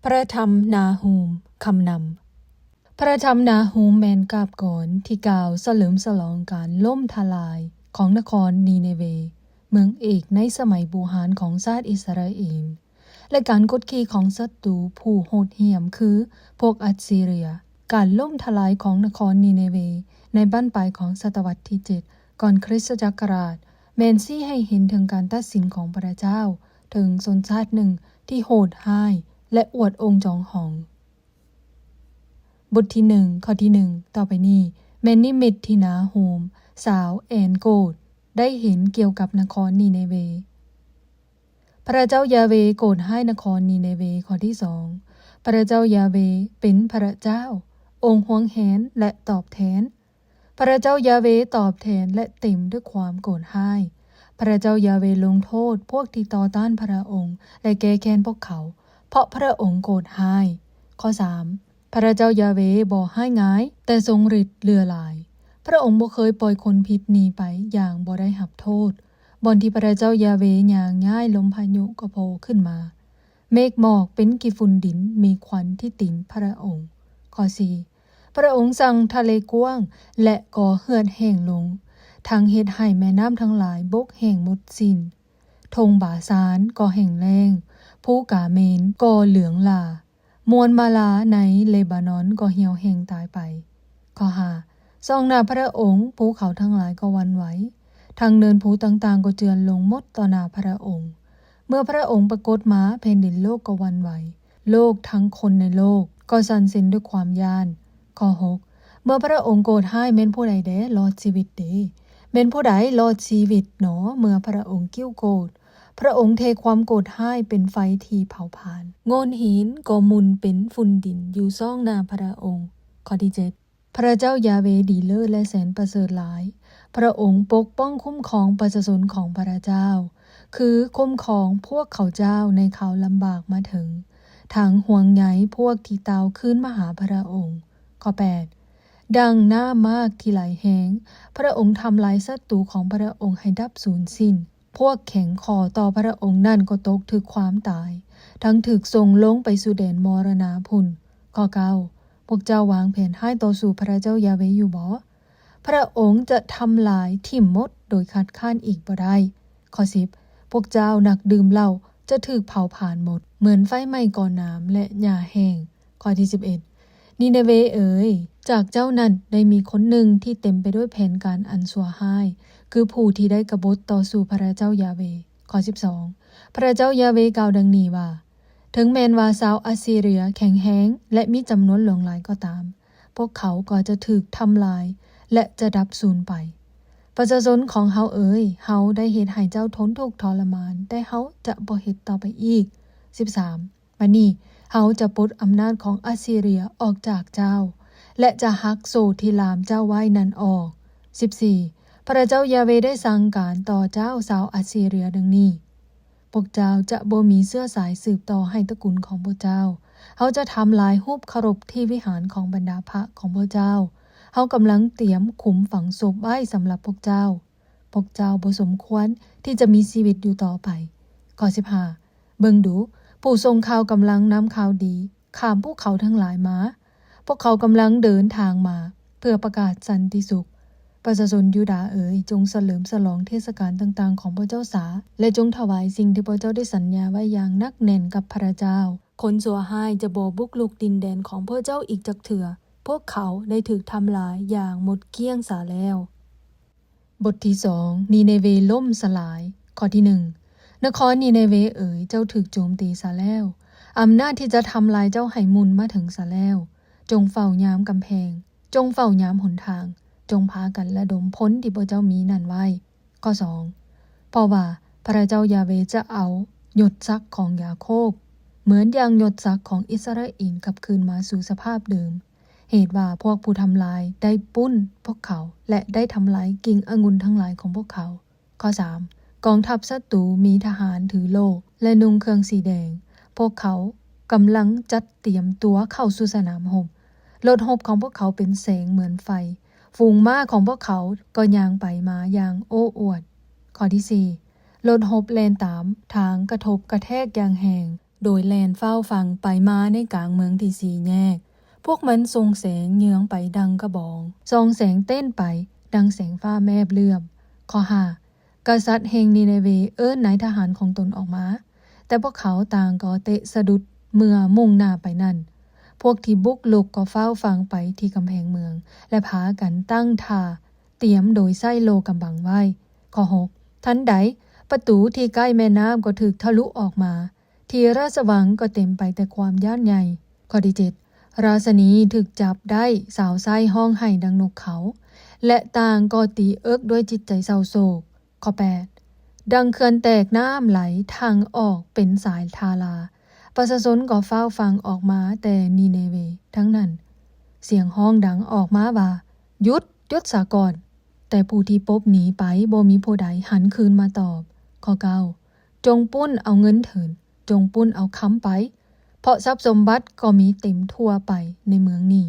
พระธรรมนาฮูมคำนำพระธรรมนาฮูมแมนกาบก่อนที่กล่าวเฉลิมฉลองการล่มทลายของนครนีเนเวเมืองเอกในสมัยบูหารของชาติอิสราเอลและการกดขี่ของศัตรูผู้โหดเหี้ยมคือพวกอัสซีเรียการล่มทลายของนครนีเนเวในบั้นปลายของศตวรรษที่7ก่อนคริสตศักราชแมนซี่ให้เห็นถึงการตัดสินของพระเจ้าถึงชนชาติหนึ่งที่โหดร้ายและอวดองค์จองหอง บทที่1ข้อที่1ต่อไปนี้แมนนิมิตที่นาโฮมสาวแอนโกดได้เห็นเกี่ยวกับนครนีเนเวพระเจ้ายาเวโกรธให้นครนีเนเวข้อที่2พระเจ้ายาเวเป็นพระเจ้าองค์หวงแหนและตอบแทนพระเจ้ายาเวตอบแทนและเต็มด้วยความโกรธให้พระเจ้ายาเวลงโทษพวกที่ต่อต้านพระองค์และแก้แค้นพวกเขาเพราะพระองค์โกรธให้ข้อ3พระเจ้ายาเวบ่ให้ง่ายแต่ทรงฤทธิ์เลือหลายพระองค์บ่เคยปล่อยคนผิดหนีไปอย่างบ่ได้รับโทษบ่อนที่พระเจ้ายาเวย่างง่ายลมพายุก็โผล่ขึ้นมาเมฆหมอกเป็นกี่ฝุ่นดินมีควันที่ติ่มพระองค์ข้อ4พระองค์สั่งทะเลกว้างและก่อเหือดแห้งลงทางเฮ็ดให้แม่น้ำทั้งหลายบกแห้งหมดสิ้นธงบาซานก็แห้งแล้งภูกาเมนก็เหลืองลามวลมาลาในเลบานอนก็เหี่ยวแห้งตายไปข้อ5ทรงหน้าพระองค์ภูเขาทั้งหลายก็หวั่นไหวทางเนินภูต่างๆก็เจือนลงหมดต่อหน้าพระองค์เมื่อพระองค์ปรากฏมาแผ่นดินโลกก็หวั่นไหวโลกทั้งคนในโลกก็สั่นเซ็นด้วยความย้านข้อ6เมื่อพระองค์โกรธให้แม่นผู้ใดแดรอดชีวิตเด้แม่นผู้ใดรอดชีวิตหนอเมื่อพระองค์กิ้วโกรธพระองค์เทความโกรธให้เป็นไฟที่เผาผลาญโงนหินก็มุนเป็นฝุ่นดินอยู่ซ่องหน้าพระองค์ข้อที่7พระเจ้ายาเวดีเลิศและแสนประเสริฐหลายพระองค์ปกป้องคุ้มครองประชาชนของพระเจ้าคือคุ้มครองพวกเขาเจ้าในข่าวลำบากมาถึงทั้งห่วงใยพวกที่ตาวขึ้นมาหาพระองค์ข้อ8ดังหน้ามากที่ไหลแห้งพระองค์ทำลายศัตรูของพระองค์ให้ดับสูญสิ้นพวกแข็งคอต่อพระองค์นั่นก็ตกถึกความตายทั้งถึกส่งลงไปสู่แดนมรณาพุนข้อ9พวกเจ้าวางแผนให้ต่อสู่พระเจ้ายาเวอยู่บ่พระองค์จะทำลายทิ่มมดโดยคัดค้านอีกบ่ได้ข้อ10พวกเจ้านักดื่มเหล้าจะถูกเผาผลาญหมดเหมือนไฟไหม้ก่อน้ำและหญ้าแห้งข้อที่11นีเนเวเอ๋ยจากเจ้านั้นได้มีคนหนึ่งที่เต็มไปด้วยแผนการอันชั่วร้ายคือผู้ที่ได้กบฏต่อสู้พระเจ้ายาเวข้อ12พระเจ้ายาเวกล่าวดังนี้ว่าถึงแม้นว่าชาวอัสซีเรียแข็งแรงและมีจำนวนหลวงหลายก็ตามพวกเขาก็จะถูกทำลายและจะดับสูญไปประชาชนของเฮาเอ๋ยเฮาได้เฮ็ดให้เจ้าทนทุกข์ทรมานแต่เฮาจะบ่เฮ็ดต่อไปอีก13บัดนี้เฮาจะปลดอำนาจของอัสซีเรียออกจากเจ้าและจะหักโซ่ที่ลามเจ้าไว้นั้นออก14พระเจ้ายาเวได้สั่งการต่อเจ้าชาวอัสซีเรียดังนี้พวกเจ้าจะบ่มีเสื้อสายสืบต่อให้ตระกูลของพวกเจ้าเฮาจะทำลายรูปเคารพที่วิหารของบรรดาพระของพวกเจ้าเฮากำลังเตรียมขุมฝังศพไว้สำหรับพวกเจ้าบ่สมควรที่จะมีชีวิตอยู่ต่อไปข้อ15เบิ่งดูผู้ทรงข่าวกำลังนำข่าวดีข้ามภูเขาทั้งหลายมาพวกเขากำลังเดินทางมาเพื่อประกาศสันติสุขประชาชนยูดาห์เอ๋ยจงเฉลิมฉลองเทศกาลต่างๆของพระเจ้าสาและจงถวายสิ่งที่พระเจ้าได้สัญญาไว้อย่างนักแน่นกับพระเจ้าคนชั่วร้ายจะบ่บุกรุกดินแดนของพระเจ้าอีกจักเถื่อพวกเขาได้ถูกทำลายอย่างหมดเกลี้ยงสาแล้วบทที่2นีเนเวล่มสลายข้อที่1นครนีเนเวเอ๋ยเจ้าถูกโจมตีซะแล้วอำนาจที่จะทำลายเจ้าให้มุนมาถึงซะแล้วจงเฝ้ายามกำแพงจงเฝ้ายามหนทางจงพากันระดมพ้นที่พระเจ้ามีนั่นไว้ข้อ2เพราะว่าพระเจ้ายาเวจะเอายศศักดิ์ของยาโคบเหมือนอย่างยศศักดิ์ของอิสราเอลกลับคืนมาสู่สภาพเดิมเหตุว่าพวกผู้ทำลายได้ปุ้นพวกเขาและได้ทำลายกิ่งองุ่นทั้งหลายของพวกเขาข้อ3กองทัพศัตรูมีทหารถือโล่และนุ่งเครื่องสีแดงพวกเขากำลังจัดเตรียมตัวเข้าสู่สนามรบรถรบของพวกเขาเป็นแสงเหมือนไฟฝูงม้าของพวกเขาก็ย่างไปมาอย่างโอ้อวดข้อที่4รถรบแล่นตามทางกระทบกระแทกอย่างแรง โดยแลนเฝ้าฟังไปมาในกลางเมืองที่สี่แยกพวกมันส่งแสงเยื้องไปดังกระบองส่องแสงเต้นไปดังแสงฟ้าแมบเลื่อมข้อ5กษัตริย์แห่งนีเนเวเอิ้นนายทหารของตนออกมาแต่พวกเขาต่างก็เตะสะดุดเมื่อมุ่งหน้าไปนั่นพวกที่บุกลุกก็เฝ้าฟังไปที่กำแพงเมืองและพากันตั้งท่าเตรียมโดยไส้โลกำบังไว้ข้อ6ทันใดประตูที่ใกล้แม่น้ำก็ถูกทะลุออกมาที่ราชวังก็เต็มไปแต่ความย่านใหญ่ข้อที่7ราษณีถูกจับได้สาวไส้ห้องไห้ดังนกเขาและต่างก็ตีเอิกด้วยจิตใจเศร้าโศกข้อ8ดังเขื่อนแตกน้ำไหลทางออกเป็นสายทาราประชาชนก็เฝ้าฟังออกมาแต่นีเนเวทั้งนั้นเสียงห้องดังออกมาว่าหยุดสากอนแต่ผู้ที่ปบหนีไปบ่มีผู้ใดหันคืนมาตอบข้อ9จงปุ้นเอาเงินเถินจงปุ้นเอาค้ำไปเพราะทรัพย์สมบัติก็มีเต็มทั่วไปในเมืองนี้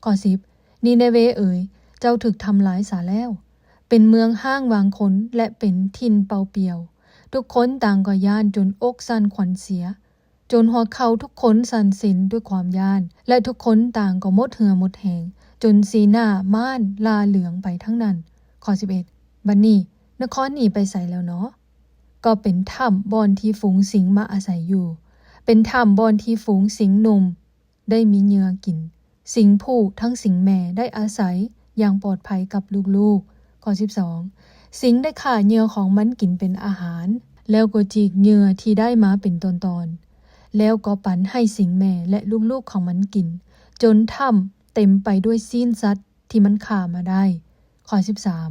ข้อ10นีเนเวเอ๋ยเจ้าถึกทำลายสาแล้วเป็นเมืองห้างวางคนและเป็นทินเปล่าเปลี่ยวทุกคนต่างก็ย่านจนอกสั่นขวัญเสียจนหัวเขาทุกคนสั่นสินด้วยความย่านและทุกคนต่างก็หมดเหือหมดแหงจนสีหน้าม่านลาเหลืองไปทั้งนั้นข้อ11บัดนี้นครนี้ไปไสแล้วเนาะก็เป็นถ้ำบอนที่ฝูงสิงมาอาศัยอยู่เป็นถ้ำบอนที่ฝูงสิงหนุ่มได้มีเหยื่อกินสิงผู้ทั้งสิงแม่ได้อาศัยอย่างปลอดภัยกับลูกๆข้อ12สิงได้ฆ่าเหยื่อของมันกินเป็นอาหารแล้วก็จีกเหยื่อที่ได้มาเป็นตอนๆแล้วก็ปันให้สิงแม่และลูกๆของมันกินจนถ้ำเต็มไปด้วยซีนสัตว์ที่มันฆ่ามาได้ข้อ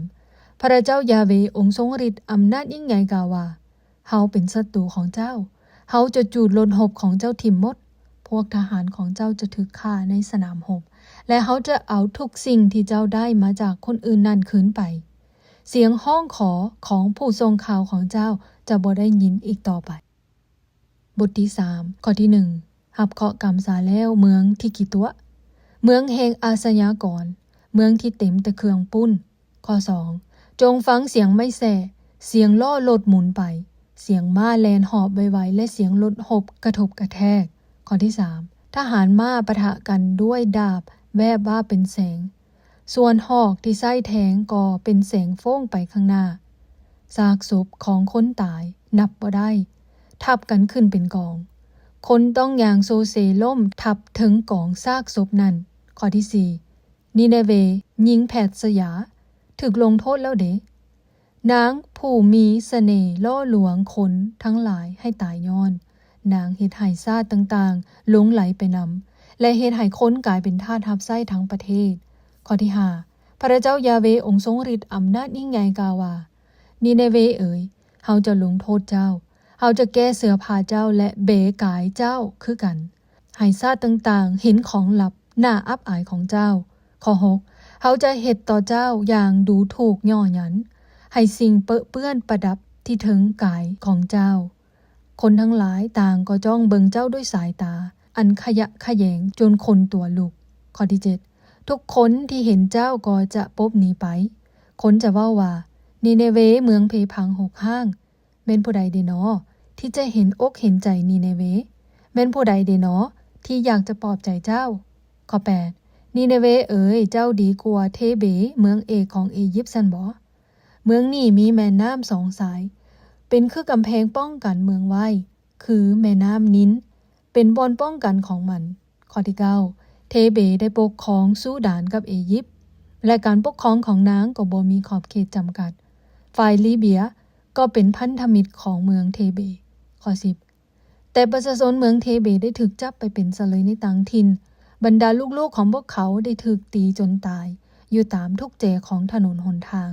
13พระเจ้ายาเวองค์ทรงฤทธิ์อำนาจยิ่งใหญ่กล่าวว่าเฮาเป็นศัตรูของเจ้าเฮาจะจูดลนหบของเจ้าถิ่มหมดพวกทหารของเจ้าจะถูกฆ่าในสนามหบและเฮาจะเอาทุกสิ่งที่เจ้าได้มาจากคนอื่นนั่นคืนไปเสียงห้องขอของผู้ทรงข่าวของเจ้าจะบ่ได้ยินอีกต่อไปบทที่3ข้อที่1หับเคาะกรรมสาแล้วเมืองที่กิตัวเมืองแห่งอาสยากรเมืองที่เต็มแต่เครื่องปุ้นข้อ2จงฟังเสียงไม่แส่เสียงล้อรถหมุนไปเสียงม้าแลนหอบไวๆและเสียงรถหบกระทบกระแทกข้อที่3ทหารม้าปะทะกันด้วยดาบแวบว่าเป็นแสงส่วนหอกที่ไส้แทงก็เป็นแสงโฟ้งไปข้างหน้าซากศพของคนตายนับบ่ได้ทับกันขึ้นเป็นกองคนต้องยางโซเซล่มทับถึงกองซากศพนั้นข้อที่4นีเนเวยิงแผดสยาถึกลงโทษแล้วเด้นางผู้มีเสน่ห์ล่อลวงคนทั้งหลายให้ตายย้อนนางเฮ็ดให้ชาติต่างๆหลงไหลไปนำและเฮ็ดให้คนกลายเป็นทาสทับไส้ทั้งประเทศข้อที่5พระเจ้ายาเวองค์ทรงฤทธิ์อำนาจยิ่งใหญ่กล่าวว่านีเนเวเอ๋ยเฮาจะลงโทษเจ้าเฮาจะแก้เสื้อผ้าเจ้าและเบกายเจ้าคือกันให้ชาติต่างๆเห็นของลับหน้าอับอายของเจ้าข้อ6เฮาจะเฮ็ดต่อเจ้าอย่างดูถูกย่อหยันให้สิ่งเปื้อนประดับที่ถึงกายของเจ้าคนทั้งหลายต่างก็จ้องเบิ่งเจ้าด้วยสายตาอันขยะแขยงจนคนตัวลุกข้อที่7ทุกคนที่เห็นเจ้าก็จะปบหนีไปคนจะว่านีเนเวเมืองเพพังหกห้างแม่นผู้ใดเดนอที่จะเห็นอกเห็นใจนีเนเวแม่นผู้ใดเดนอที่อยากจะปลอบใจเจ้าข้อ8นีเนเวเอ๋ยเจ้าดีกว่าเทเบเมืองเอกของอียิปต์ซันบ่เมืองนี้มีแม่น้ำ2สายเป็นคือกำแพงป้องกันเมืองไว้คือแม่น้ำนินเป็นบอนป้องกันของมันข้อที่9เทเบได้ปกครองซูดานกับอียิปต์และการปกครองของนางก็บ่มีขอบเขตจำกัดฝ่ายลิเบียก็เป็นพันธมิตรของเมืองเทเบข้อ10แต่ประชาชนเมืองเทเบได้ถูกจับไปเป็นเสลยในต่างถิ่นบรรดาลูกๆของพวกเขาได้ถูกตีจนตายอยู่ตามทุกแจของถนนหนทาง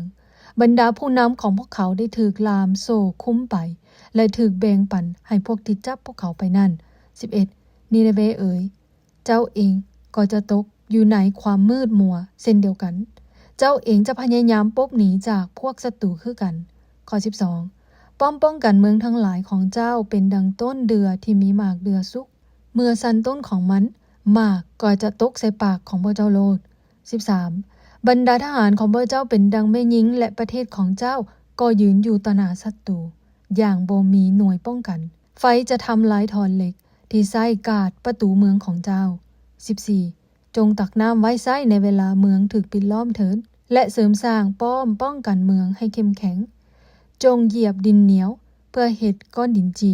บรรดาผู้นำของพวกเขาได้ถูกลามโซ่คุ้มไปและถูกแบ่งปันให้พวกที่จับพวกเขาไปนั่น11นีเนเวเอ๋ยเจ้าเองก็จะตกอยู่ในความมืดมัวเช่นเดียวกันเจ้าเองจะพยายามปบหนีจากพวกศัตรูคือกันข้อ12ป้องกันเมืองทั้งหลายของเจ้าเป็นดังต้นเดือที่มีหมากเดือสุกเมื่อสันต้นของมันหมากก็จะตกใส่ปากของพระเจ้าโลด13บรรดาทหารของพระเจ้าเป็นดังแม่หญิงและประเทศของเจ้าก็ยืนอยู่ต่อหน้าศัตรูอย่างบ่มีหน่วยป้องกันไฟจะทำลายทอนเหล็ก ที่ใส่กาดประตูเมืองของเจ้า 14. จงตักน้ำไว้ใส่ในเวลาเมืองถูกปิดล้อมเถิดและเสริมสร้างป้อมป้องกันเมืองให้เข้มแข็งจงเหยียบดินเหนียวเพื่อเฮ็ดก้อนดินจี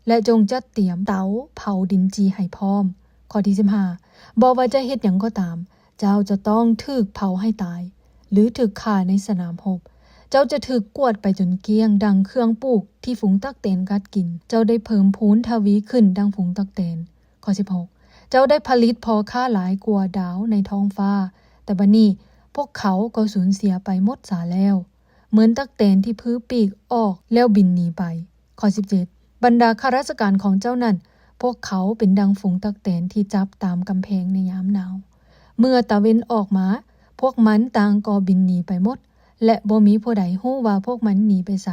และจงจัดเตรียมเตาเผาดินจีให้พร้อมข้อที่15บอกว่าจะเฮ็ดหยังก็ตามเจ้าจะต้องถูกเผาให้ตายหรือถูกฆ่าในสนามรบเจ้าจะถูกกวดไปจนเกลี้ยงดังเครื่องปลูกที่ฝูงตักแตนกัดกินเจ้าได้เพิ่มพูนทวีขึ้นดังฝูงตักแตนข้อ16เจ้าได้ผลิตพอค้าหลายกว่าดาวในท้องฟ้าแต่บัดนี้พวกเขาก็สูญเสียไปหมดสาแล้วเหมือนตักแตนที่พื้ปีกออกแล้วบินหนีไปข้อ17บรรดาข้าราชการของเจ้านั้นพวกเขาเป็นดังฝูงตักแตนที่จับตามกำแพงในยามหนาวเมื่อตะเวนออกมาพวกมันต่างก็บินหนีไปหมดและบ่มีผู้ใดฮู้ว่าพวกมันหนีไปไส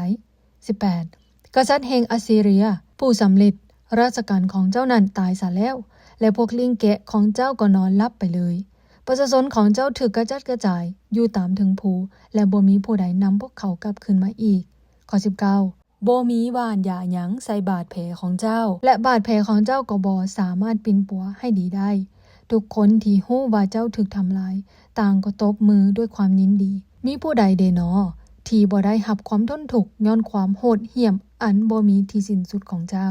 18กษัตริย์แห่งอัสซีเรียผู้สำเร็จราชการของเจ้านั้นตายซะแล้วและพวกลิงแกะของเจ้าก็นอนหลับไปเลยประชาชนของเจ้าถูกกระจัดกระจายอยู่ตามถึงภูและบ่มีผู้ใดนำพวกเขากลับคืนมาอีกข้อ19บ่มีหว่านยาหยังใส่บาดแผลของเจ้าและบาดแผลของเจ้าก็บ่สามารถปิ่นปัวให้ดีได้ทุกคนที่ฮู้ว่าเจ้าถูกทำลายต่างก็ตบมือด้วยความยินดีมีผู้ใดเดนอที่บ่ได้รับความทนทุกข์ย้อนความโหดเหี้ยมอันบ่มีที่สิ้นสุดของเจ้า